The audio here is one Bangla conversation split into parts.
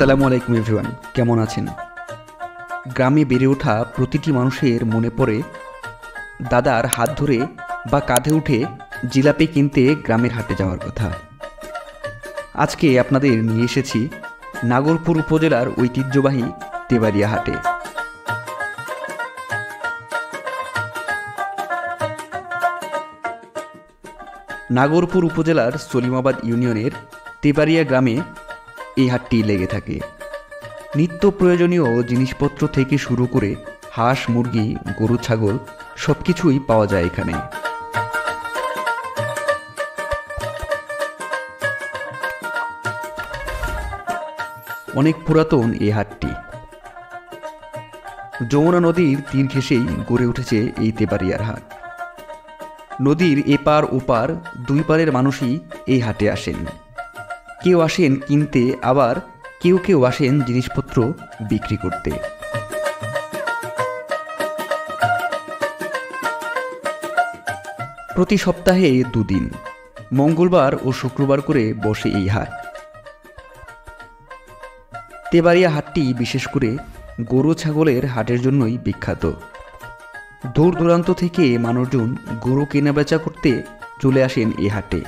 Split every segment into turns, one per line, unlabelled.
আসসালামু আলাইকুম এভরিওয়ান, কেমন আছেন? গ্রামে বেড়ে ওঠা প্রতিটি মানুষের মনে পড়ে দাদার হাত ধরে বা কাঁধে উঠে জিলাপি কিনতে গ্রামের হাটে যাওয়ার কথা। আজকে আপনাদের নিয়ে এসেছি নাগরপুর উপজেলার ঐতিহ্যবাহী তেবাড়িয়া হাটে। নাগরপুর উপজেলার সলিমাবাদ ইউনিয়নের তেবাড়িয়া গ্রামে এই হাটটি লেগে থাকে। নিত্য প্রয়োজনীয় জিনিসপত্র থেকে শুরু করে হাঁস, মুরগি, গরু, ছাগল সব কিছুই পাওয়া যায় এখানে। অনেক পুরাতন এই হাটটি। যমুনা নদীর তীর ঘেঁষেই গড়ে উঠেছে এই তেবাড়িয়ার হাট। নদীর এপার ওপার দুই পারের মানুষই এই হাটে আসেন। কেউ আসেন কিনতে, আবার কেউ কেউ আসেন জিনিসপত্র বিক্রি করতে। প্রতি সপ্তাহে দুদিন, মঙ্গলবার ও শুক্রবার করে বসে এই হাট। তেবাড়িয়া হাটটি বিশেষ করে গরু ছাগলের হাটের জন্যই বিখ্যাত। দূর দূরান্ত থেকে মানুষজন গরু কেনাবেচা করতে চলে আসেন এই হাটে।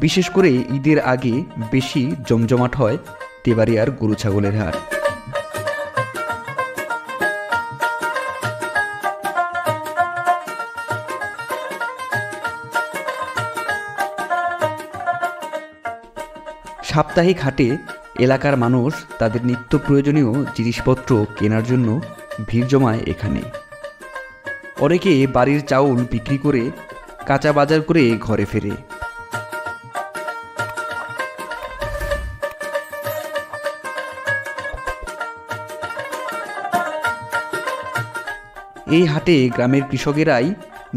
বিশেষ করে ঈদের আগে বেশি জমজমাট হয় তেবাড়িয়ার গরু ছাগলের হাট। সাপ্তাহিক হাটে এলাকার মানুষ তাদের নিত্য প্রয়োজনীয় জিনিসপত্র কেনার জন্য ভিড় জমায় এখানে। অনেকে বাড়ির চাউল বিক্রি করে কাঁচা বাজার করে ঘরে ফেরে। এই হাটে গ্রামের কৃষকেরাই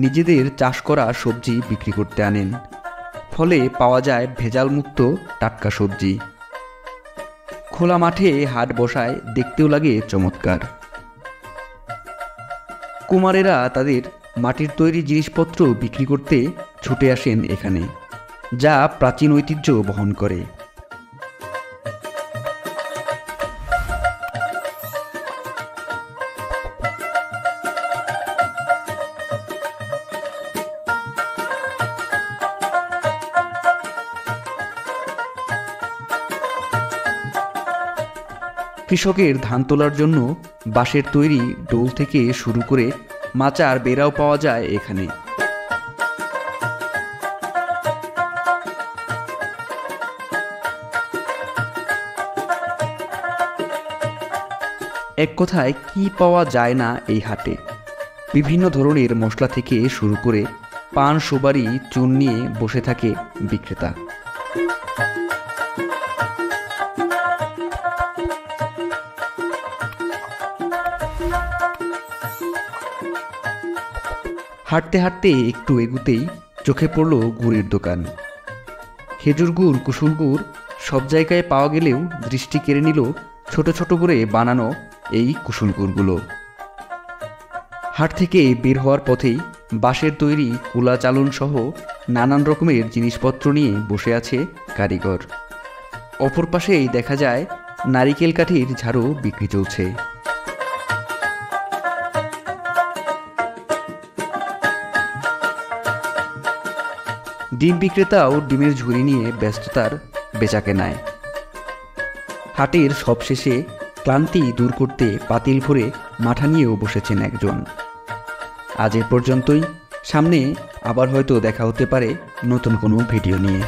নিজেদের চাষ করা সবজি বিক্রি করতে আনেন, ফলে পাওয়া যায় ভেজালমুক্ত টাটকা সবজি। খোলা মাঠে হাট বসায়, দেখতেও লাগে চমৎকার। কুমারেরা তাদের মাটির তৈরি জিনিসপত্র বিক্রি করতে ছুটে আসেন এখানে, যা প্রাচীন ঐতিহ্য বহন করে। কৃষকের ধান তোলার জন্য বাঁশের তৈরি ডোল থেকে শুরু করে মাচার বেড়াও পাওয়া যায় এখানে। এক কথায় কি পাওয়া যায় না এই হাটে? বিভিন্ন ধরনের মশলা থেকে শুরু করে পান, সুপারি, চুন নিয়ে বসে থাকে বিক্রেতা। হাঁটতে হাঁটতে একটু এগুতেই চোখে পড়ল গুড়ের দোকান। খেজুর গুড়, কুসুল গুড় সব জায়গায় পাওয়া গেলেও দৃষ্টি কেড়ে নিল ছোট ছোট করে বানানো এই কুসুল গুড়গুলো। হাট থেকে বের হওয়ার পথেই বাঁশের তৈরি কুলা চালন সহ নানান রকমের জিনিসপত্র নিয়ে বসে আছে কারিগর। অপর পাশেই দেখা যায় নারিকেল কাঠির ঝাড়ু বিক্রি চলছে। ডিম বিক্রেতাও ডিমের ঝুড়ি নিয়ে ব্যস্ততার বেচাকেনায়। হাটের সবশেষে ক্লান্তি দূর করতে পাতিল ভরে মাঠা নিয়েও বসেছেন একজন। আজ এ পর্যন্তই। সামনে আবার হয়তো দেখা হতে পারে নতুন কোনো ভিডিও নিয়ে।